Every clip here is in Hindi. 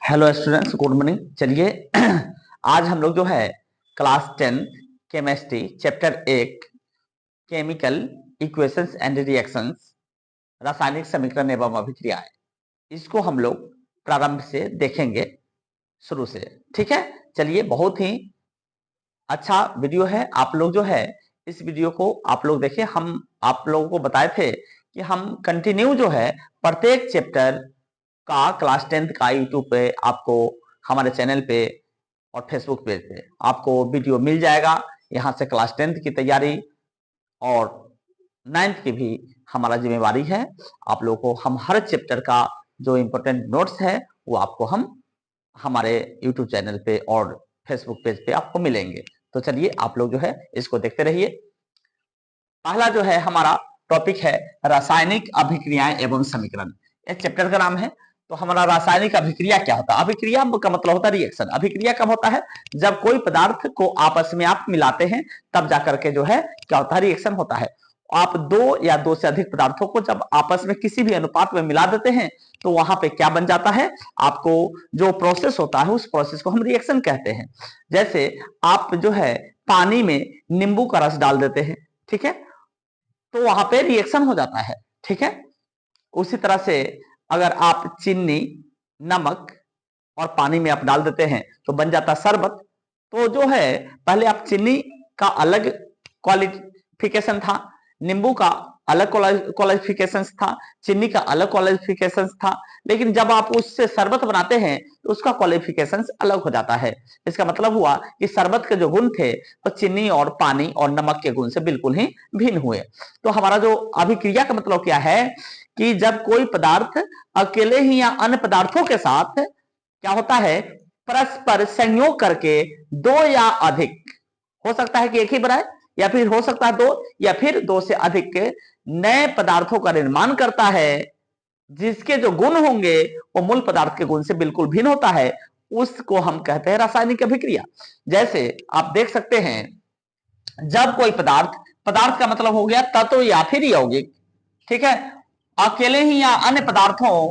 Hello students, good morning. चलिए आज हम लोग जो है class 10 chemistry chapter 1 chemical equations and reactions, रासायनिक समीकरण एवं अभिक्रियाएं, इसको हम लोग प्रारंभ से देखेंगे, शुरू से। ठीक है, चलिए। बहुत ही अच्छा वीडियो है। आप लोग जो है इस वीडियो को आप लोग देखिए। हम आप लोगों को बताए थे कि हम कंटिन्यू जो है प्रत्येक चैप्टर का क्लास 10 का यूट्यूब पे आपको हमारे चैनल पे और फेसबुक पेज पे आपको वीडियो मिल जाएगा। यहाँ से क्लास 10 की तैयारी और 9th की भी हमारा जिम्मेवारी है। आप लोगों को हम हर चैप्टर का जो इम्पोर्टेंट नोट्स है वो आपको हम हमारे यूट्यूब चैनल पे और फेसबुक पेज पे आपको मिलेंगे। तो चलिए आप लोग जो है इसको देखते रहिए। पहला जो है हमारा टॉपिक है रासायनिक अभिक्रियाएं एवं समीकरण। इस चैप्टर का नाम है। तो हमारा रासायनिक अभिक्रिया क्या होता है? अभिक्रिया का मतलब होता है रिएक्शन। अभिक्रिया कब होता है? जब कोई पदार्थ को आपस में आप मिलाते हैं, तब जाकर के जो है क्या होता है, रिएक्शन होता है। आप दो या दो से अधिक पदार्थों को जब आपस में किसी भी अनुपात में मिला देते हैं तो वहां पे क्या बन जाता है? आपको जो प्रोसेस होता है उस प्रोसेस को हम रिएक्शन कहते हैं। जैसे आप जो है पानी में नींबू का रस डाल देते हैं, ठीक है, तो वहां पे रिएक्शन हो जाता है। ठीक है, उसी तरह से अगर आप चीनी, नमक और पानी में आप डाल देते हैं तो बन जाता है शरबत। तो जो है पहले आप चीनी का अलग क्वालिफिकेशन था, नींबू का अलग क्वालिफिकेशन था, चीनी का अलग क्वालिफिकेशन था, लेकिन जब आप उससे शरबत बनाते हैं तो उसका क्वालिफिकेशन अलग हो जाता है। इसका मतलब हुआ कि शरबत के जो गुण थे वो चीनी और पानी और नमक के गुण से बिल्कुल ही भिन्न हुए। तो हमारा जो अभिक्रिया का मतलब क्या है कि जब कोई पदार्थ अकेले ही या अन्य पदार्थों के साथ क्या होता है, परस्पर संयोग करके दो या अधिक, हो सकता है कि एक ही बनाए या फिर हो सकता है दो या फिर दो से अधिक नए पदार्थों का निर्माण करता है, जिसके जो गुण होंगे वो मूल पदार्थ के गुण से बिल्कुल भिन्न होता है, उसको हम कहते हैं रासायनिक अभिक्रिया। जैसे आप देख सकते हैं जब कोई पदार्थ, पदार्थ का मतलब हो गया तत्व या फिर यौगिक, ठीक है, अकेले ही या अन्य पदार्थों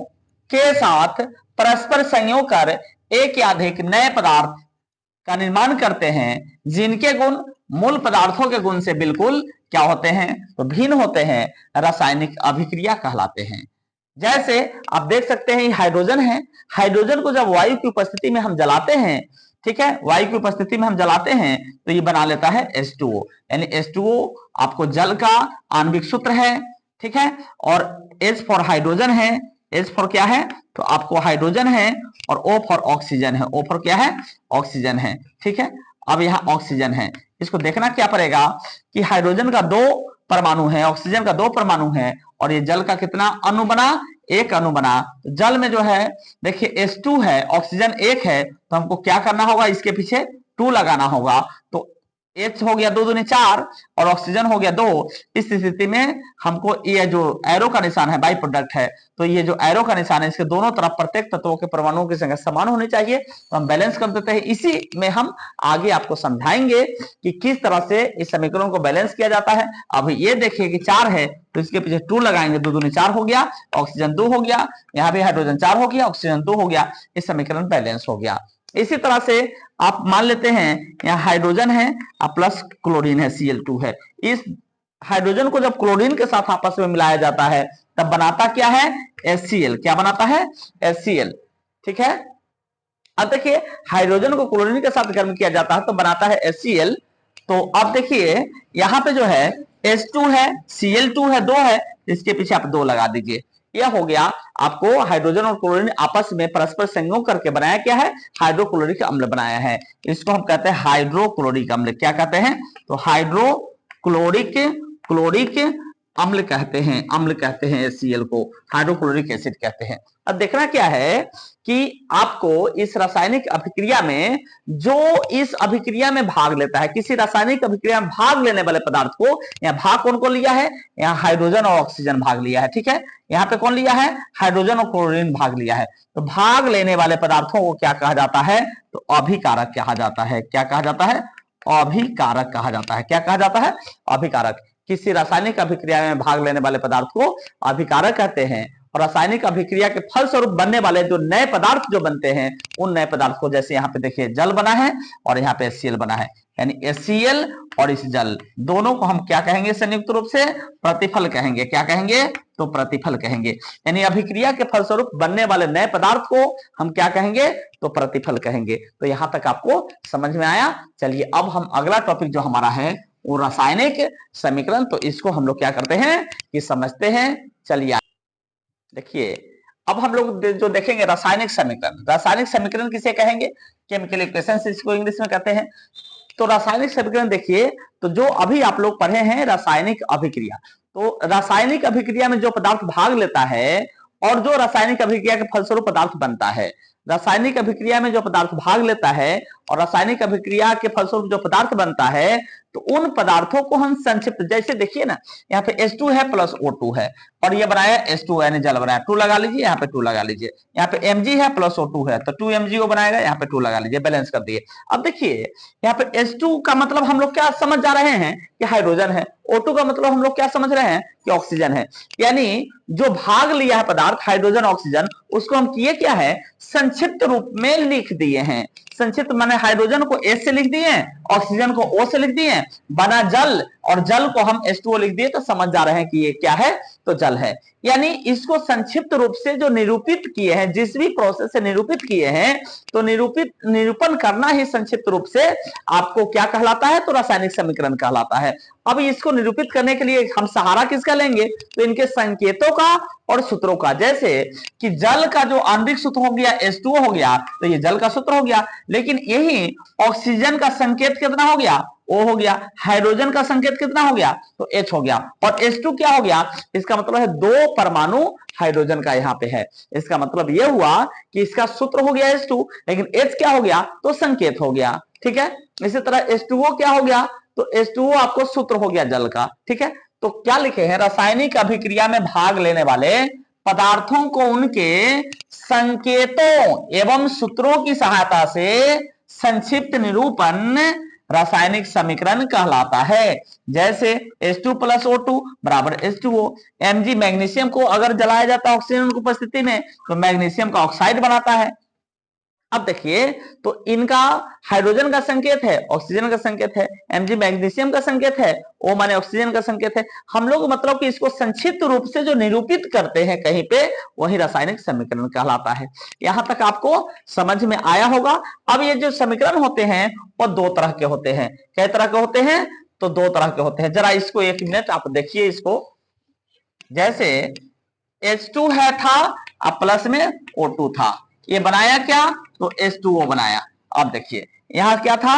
के साथ परस्पर संयोग कर एक या अधिक नए पदार्थ का निर्माण करते हैं, जिनके गुण मूल पदार्थों के गुण से बिल्कुल क्या होते हैं, तो भिन्न होते हैं, रासायनिक अभिक्रिया कहलाते हैं। जैसे आप देख सकते हैं हाइड्रोजन है। हाइड्रोजन को जब वायु की उपस्थिति में हम जलाते हैं, ठीक है, वायु की उपस्थिति में हम जलाते हैं तो ये बना लेता है H2O। यानी H2O आपको जल का आणविक सूत्र है, ठीक है, और H फॉर हाइड्रोजन है। H फॉर क्या है, तो आपको हाइड्रोजन है, और O फॉर ऑक्सीजन है। O फॉर क्या है, ऑक्सीजन है। ठीक है, अब यहाँ ऑक्सीजन है। इसको देखना क्या पड़ेगा कि हाइड्रोजन का दो परमाणु है, ऑक्सीजन का दो परमाणु है, और ये जल का कितना अणु बना, एक अणु बना। तो जल में जो है देखिए H2 है, ऑक्सीजन एक है, तो हमको क्या करना होगा, इसके पीछे 2 लगाना होगा। तो H हो गया 2 दूनी 4 और ऑक्सीजन हो गया 2। इस स्थिति में हमको ये जो एरो का निशान है बाई प्रोडक्ट है, तो ये जो एरो का निशान है इसके दोनों तरफ प्रत्येक तत्वों के परमाणुओं की संख्या समान होनी चाहिए, तो हम बैलेंस कर देते हैं। इसी में हम आगे आपको समझाएंगे कि किस तरह से इस समीकरण को बैलेंस किया जाता है। अभी ये देखिए कि 4 है तो इसके पीछे 2 लगाएंगे, 2 दूनी 4 हो गया, ऑक्सीजन 2 हो गया, यहाँ भी हाइड्रोजन 4 हो गया, ऑक्सीजन 2 हो गया, इस समीकरण बैलेंस हो गया। इसी तरह से आप मान लेते हैं यहाँ हाइड्रोजन है प्लस क्लोरीन है, Cl2 है। इस हाइड्रोजन को जब क्लोरीन के साथ आपस में मिलाया जाता है तब बनाता क्या है, HCl। क्या बनाता है, HCl। ठीक है, अब देखिए हाइड्रोजन को क्लोरीन के साथ गर्म किया जाता है तो बनाता है HCl। तो अब देखिए यहाँ पे जो है H2 है, Cl2 है, 2 है, इसके पीछे आप 2 लगा दीजिए। यह हो गया आपको हाइड्रोजन और क्लोरीन आपस में परस्पर संयोग करके बनाया क्या है, हाइड्रोक्लोरिक अम्ल बनाया है। इसको हम कहते हैं हाइड्रोक्लोरिक अम्ल। क्या कहते हैं, तो क्लोरिक अम्ल कहते हैं, अम्ल कहते हैं HCl को, हाइड्रोक्लोरिक एसिड कहते हैं। अब देखना क्या है कि आपको इस रासायनिक अभिक्रिया में, जो इस अभिक्रिया में भाग लेता है, किसी रासायनिक अभिक्रिया में भाग लेने वाले पदार्थ को, यहाँ भाग कौन को लिया है, यहाँ हाइड्रोजन और ऑक्सीजन भाग लिया है। ठीक है, यहाँ पे कौन लिया है, हाइड्रोजन और क्लोरीन भाग लिया है। तो भाग लेने वाले पदार्थों को क्या कहा जाता है, तो अभिकारक कहा जाता है। क्या कहा जाता है, अभिकारक कहा जाता है। क्या कहा जाता है, अभिकारक। किसी रासायनिक अभिक्रिया में भाग लेने वाले पदार्थ को अभिकारक कहते हैं, और रासायनिक अभिक्रिया के फलस्वरूप बनने वाले जो नए पदार्थ जो बनते हैं, उन नए पदार्थ को, जैसे यहाँ पे देखिए जल बना है और यहाँ पे HCl बना है, यानी HCl और इस जल दोनों को हम क्या कहेंगे संयुक्त रूप से? प्रतिफल कहेंगे। क्या कहेंगे? तो प्रतिफल कहेंगे। यानी अभिक्रिया के फलस्वरूप बनने वाले नए पदार्थ को हम क्या कहेंगे? तो प्रतिफल कहेंगे। तो यहां तक आपको समझ में आया? चलिए अब हम अगला टॉपिक जो हमारा है वो रासायनिक समीकरण, तो इसको हम लोग क्या करते हैं कि समझते हैं। चलिए देखिए अब हम लोग जो देखेंगे रासायनिक समीकरण। रासायनिक समीकरण किसे कहेंगे? केमिकल इक्वेशंस इसको इंग्लिश में कहते हैं। तो रासायनिक समीकरण देखिए, तो जो अभी आप लोग पढ़े हैं रासायनिक अभिक्रिया, तो रासायनिक अभिक्रिया में जो पदार्थ भाग लेता है और जो रासायनिक अभिक्रिया के फलस्वरूप पदार्थ बनता है, रासायनिक अभिक्रिया में जो पदार्थ भाग लेता है और रासायनिक अभिक्रिया के फलस्वरूप जो पदार्थ बनता है, तो उन पदार्थों को हम संक्षिप्त, जैसे देखिए ना यहाँ पे H2 है प्लस O2 है और ये बनाया H2 यानी जल बनाया, 2 लगा लीजिए, यहाँ पे 2 लगा लीजिए, यहाँ पे Mg है प्लस O2 है तो 2MgO बनाएगा, यहाँ पे 2 लगा लीजिए, बैलेंस कर दिए। अब देखिए यहाँ पे H2 का मतलब हम लोग क्या समझ जा रहे हैं कि हाइड्रोजन है, O2 का मतलब हम लोग क्या समझ रहे हैं कि ऑक्सीजन है। यानी जो भाग लिया है पदार्थ हाइड्रोजन ऑक्सीजन, उसको हम किए क्या है? संक्षिप्त रूप में लिख दिए हैं। संक्षिप्त माने हाइड्रोजन को H से लिख दिए, ऑक्सीजन को O से लिख दिए, बना जल, और जल को हम H2O लिख दिए, तो समझ जा रहे हैं कि ये क्या है? तो जल है। यानी इसको संक्षिप्त रूप से जो निरूपित किए हैं, जिस भी प्रोसेस से निरूपित किए हैं, तो निरूपण करना ही संक्षिप्त रूप से आपको क्या कहलाता है? तो रासायनिक समीकरण कहलाता है। अब इसको निरूपित करने के लिए हम सहारा किसका लेंगे? तो इनके संकेतों का और सूत्रों का। जैसे कि जल का जो आणविक सूत्र हो गया H2O हो गया, तो ये जल का सूत्र हो गया, लेकिन यही ऑक्सीजन का संकेत कितना हो गया? O हो गया। हाइड्रोजन का संकेत कितना हो गया? तो H हो गया। और H2 क्या हो गया? इसका मतलब है 2 परमाणु हाइड्रोजन का यहाँ पे है। इसका मतलब यह हुआ कि इसका सूत्र हो गया H2, लेकिन H क्या हो गया? तो संकेत हो गया। ठीक है, इसी तरह H2O क्या हो गया? तो H2O आपको सूत्र हो गया जल का। ठीक है, तो क्या लिखे हैं? रासायनिक अभिक्रिया में भाग लेने वाले पदार्थों को उनके संकेतों एवं सूत्रों की सहायता से संक्षिप्त निरूपण रासायनिक समीकरण कहलाता है। जैसे H2 प्लस O2 बराबर H2O। Mg मैग्नीशियम को अगर जलाया जाता है ऑक्सीजन की उपस्थिति में, तो मैग्नीशियम का ऑक्साइड बनाता है। अब देखिए, तो इनका हाइड्रोजन का संकेत है, ऑक्सीजन का संकेत है, Mg मैग्नीशियम का संकेत है, O माने ऑक्सीजन का संकेत है। हम लोग मतलब कि इसको संक्षिप्त रूप से जो निरूपित करते हैं कहीं पे, वही रासायनिक समीकरण कहलाता है। यहां तक आपको समझ में आया होगा। अब ये जो समीकरण होते हैं वो 2 तरह के होते हैं। कई तरह के होते हैं? तो 2 तरह के होते हैं। जरा इसको 1 मिनट आप देखिए इसको। जैसे H2 है था, अब प्लस में O2 था, ये बनाया क्या? तो H2O बनाया। अब देखिए यहां क्या था?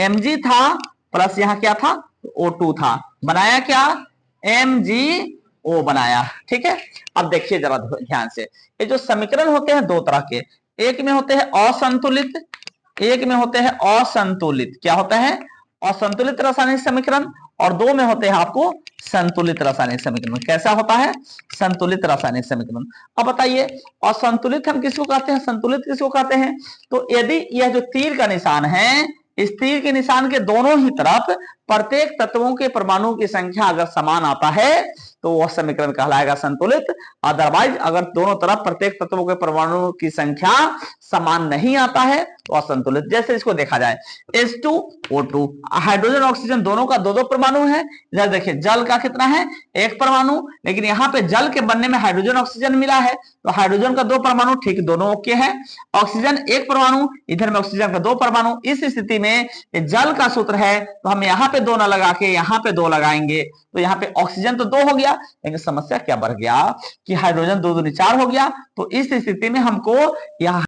Mg था प्लस यहां क्या था? O2 था, बनाया क्या? MgO बनाया। ठीक है, अब देखिए जरा ध्यान से, ये जो समीकरण होते हैं 2 तरह के, एक में होते हैं असंतुलित, एक में होते हैं असंतुलित। क्या होता है? असंतुलित रासायनिक समीकरण। और 2 में होते हैं आपको संतुलित रासायनिक समीकरण। कैसा होता है? संतुलित रासायनिक समीकरण। अब बताइए असंतुलित हम किसको कहते हैं, संतुलित किसको कहते हैं? तो यदि यह जो तीर का निशान है, इस तीर के निशान के दोनों ही तरफ प्रत्येक तत्वों के परमाणुओं की संख्या अगर समान आता है, तो वह समीकरण कहलाएगा संतुलित। अदरवाइज अगर दोनों तरफ प्रत्येक तत्वों के परमाणुओं की संख्या समान नहीं आता है, तो असंतुलित। जैसे इसको देखा जाए, H2O2, हाइड्रोजन ऑक्सीजन दोनों का 2-2 परमाणु है। इधर देखिए जल का कितना है? 1 परमाणु, लेकिन यहाँ पे जल के बनने में हाइड्रोजन ऑक्सीजन मिला है, तो हाइड्रोजन का 2 परमाणु, ठीक, दोनों ओके है। ऑक्सीजन 1 परमाणु, इधर में ऑक्सीजन का 2 परमाणु। इस स्थिति में जल का सूत्र है, तो हम यहाँ पे 2 न लगा के यहाँ पे 2 लगाएंगे, तो यहाँ पे ऑक्सीजन तो 2 हो गया, लेकिन समस्या क्या बढ़ गया कि हाइड्रोजन 2 दूनी 4 हो गया। तो इस स्थिति में हमको यहाँ